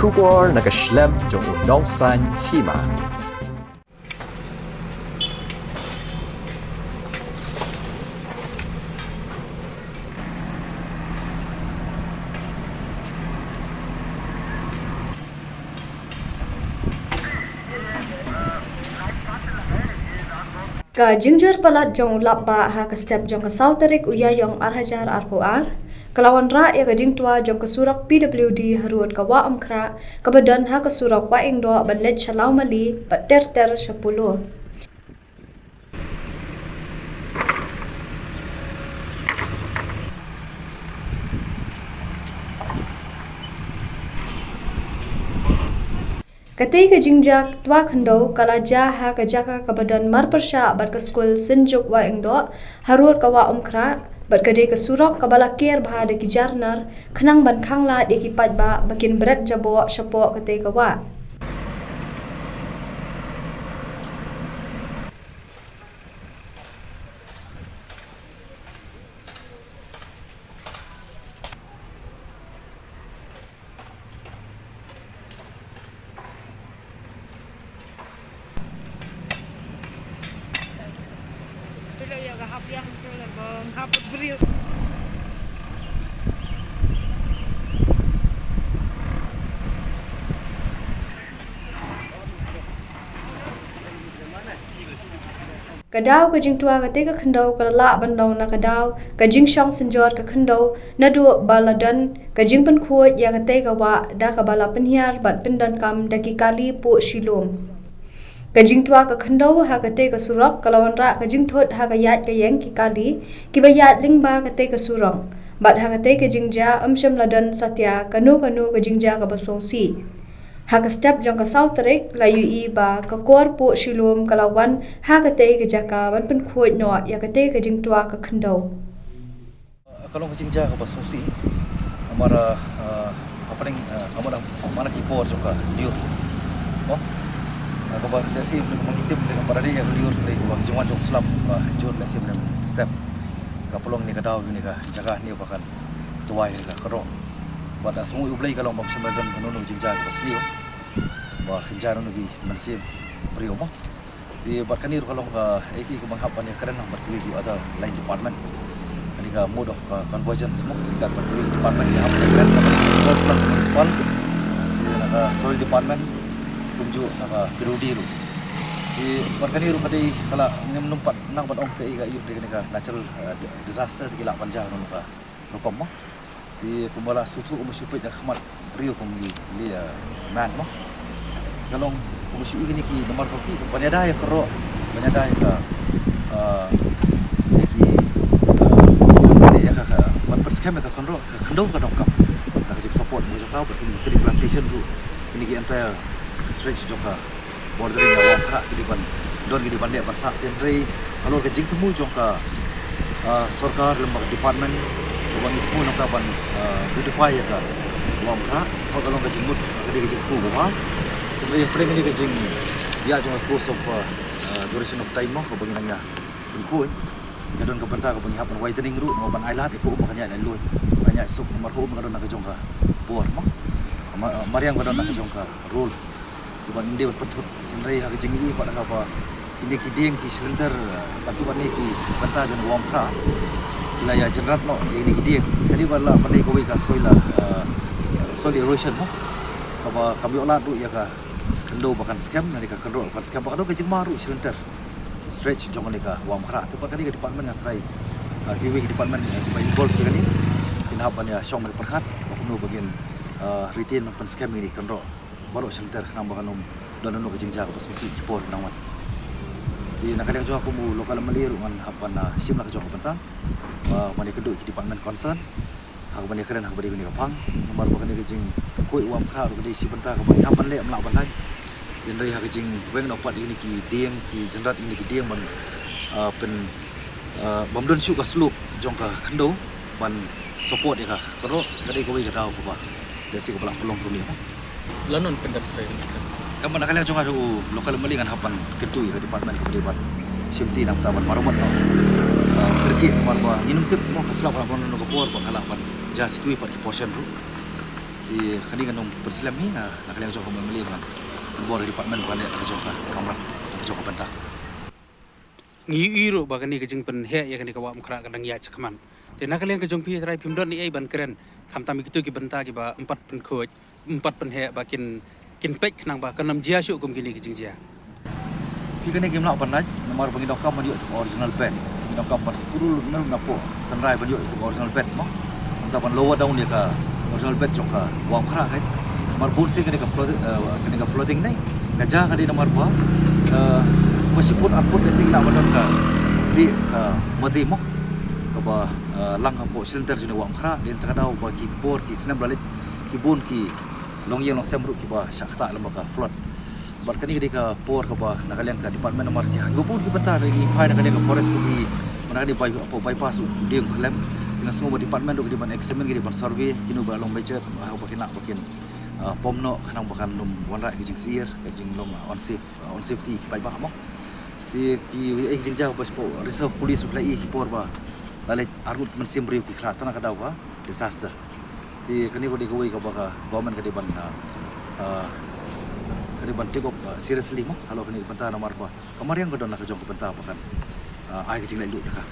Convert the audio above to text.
Shubor nakaslem jong udawsan hima. Ka jingjar palat jong lapba ha ka step jong ka sauterik uya yong arhajar arhoar kelawan ra ya ka jingtua jong ka surak PWD haruat ka wa amkra ka badan ha ka surak wa ingdo banlet shalau mali bater ter 10. Katai ka jingjak tua khando kala ja ha ka jaka ka badan mar persha bat ka skul sinjuk wa ingdo harut ka wa umkra bat ka de ka surok ka bala ker bha de ki jarnar khnang ban khangla de ki pat ba bakin berat jabo shapo katai ka wa Kadaw ka jing tua ka te ka khandau ka la bandong na kadaw ka jing shong sinjor ka khandau na du baladan ka jing pan khuat ya ka te ka wa da ka bala penhiar bat pindan kam da ki kali pu shilum ka jing tua ka khandau ha ka te ka surok kalawan ra ka jing thot ha ka yat ka yeng ki kali ki ba yat ling ba ka te ka surong bat ha ka te ka jing ja amsham ladan satya kanu ka jing ja ka basong si ha ka step jong ka sauterik la yu i ba ka kor pu shilum kalawan ha ka te ka jaka ban pen khuat no ya ka te ka jing tua ka khandau kalau ka jing ja ka basong si amara apa ning amara mana ki por joka diur oh ka ba dasi mengitip dengan para dia diur dari ba jingwan jong slap jur la sim step ka polong ni ka daw ni ka jaga ni ba kan tuwai ni ka karo ba da semua ublai kalau ba semadan kanono jing ja ka basliu ba khinjar no vi mansib priyo mo di ba kanir kalau ka eki ko manghapan ni karen number 2 di other line department ani ka mode of convergence mo di ka department ni hap karen ka municipal na soil department kunju na pirudi ru di barkani ru kadai kala ngem numpat nang bat ong kai ga yu de ka natural disaster di la panja no ka rukom mo di kumbala sutu umusupai dak khamat rio kum li man mo galong umusu ini ki nomor kopi banyada ya kero banyada ya ki ya ka man perskam ka konro kando ka dongkap ta ka support mo joka ba ini tri plantation ru ini ki entire stretch joka bordering ya wakra di ban don di ban dia barsa tenrei kalau ke jing temu joka sarkar lembaga department bang itu pun nak ban beautify ya ka wakra kalau ke jingmut ke di jing ku ba jadi paling ini ke jing ya jong course of duration of time mo ko bang nanya ku kadon ka banta ka bang hapan whitening ru mo ban ailat ko makanya lalu banyak suk marhum kadon nak jong ka por mo mariang kadon nak jong ka rule ban inde patut nrai ha jing i pa ka pa ini ki ding ki center patu ban ki banta jan wamkra la ya jenrat no ini ki ding kali bala pan ko ka soil erosion mo ka kami olah du ya ka kendo bahkan scam nari ka control kan scam bakado ke jing maru center stretch jong ni ka wamkra tu kan ni ka department yang try kiwi department yang involved kan ni inhapan ya syong mer perkat ko bagian retain pan scam ni control baru center nang bahkan dan no ke jing ja ka pasmusi por nang wan di nakadang jo aku mu lokal maliru ngan hapan sim nak jo bentang mani kedu ki department concern aku bani keren aku bani ni kapang nomor bahkan ni ke jing koi wamkra ru di si bentang ka bani hapan le mlak bantai jenrai ha jing weng dapat ini ki dieng ki jenrat ini ki dieng ban pen bomdon su ka slup jong ka khando ban support ya ka karo kadai ko wi ka daw ko ba desi ko pelak pelong rumi lanon pendak train kamu nak kalian jong ada lokal melingan hapan ketui ke department ke depan simti nak taban marumat no pergi marwa minum tip mo ka slap ban no ko por ba kala ban jas kui pa portion ru Di kani kan bersilam ni nak kalian jauh membeli kan. Bor department kan nak jauh kan kamar jauh ke bentah. Ngi iro bagani kejing pen he ya kani kawa mukra kadang ya cakaman. Te nak kalian kejong pi trai pimdon ni ai ban keren. Kam tam itu ki benta ki ba 4 pen khoj 4 pen he ba kin pek nang ba kanam jia syuk kum kini kejing jia. Pi kani game nak panai nomor bagi dokam dia original band. Bagi dokam par skru nak napo tanrai bagi itu original band mo. Entah pan lower down dia ka original band jong ka wang khara kan. Nomor bun sih kani ka floating ni. Kaja kali nomor ba meskipun apun desing nak bandar ka di mati mo kaba lang hapo center juni wang khara din takadau ba ki bor ki senam balik ki bun ki long yang long semru ki ba syakta lemaka float bar kani ka por kaba nakalian ka department nomor ki go bun ki benta lagi pai nakalian ka forest ki mana di bypass di klem kina semua department do di ban examine ki di ban survey kinu ba long budget ha ba kina bakin pomno kanang bakan lum wanra ki jing sir ki jing lom on safety ki pai ba mo ti ki jing jauh pas po reserve police supply ki por ba lalai arut mensim beriu ki khat tanah kadau ba disaster ti kani bodi goi ka ba government ka di ban take up seriously mo halo kani benta nomor ba kamar yang godon nak jong benta bakan ai ki jing lai lu ka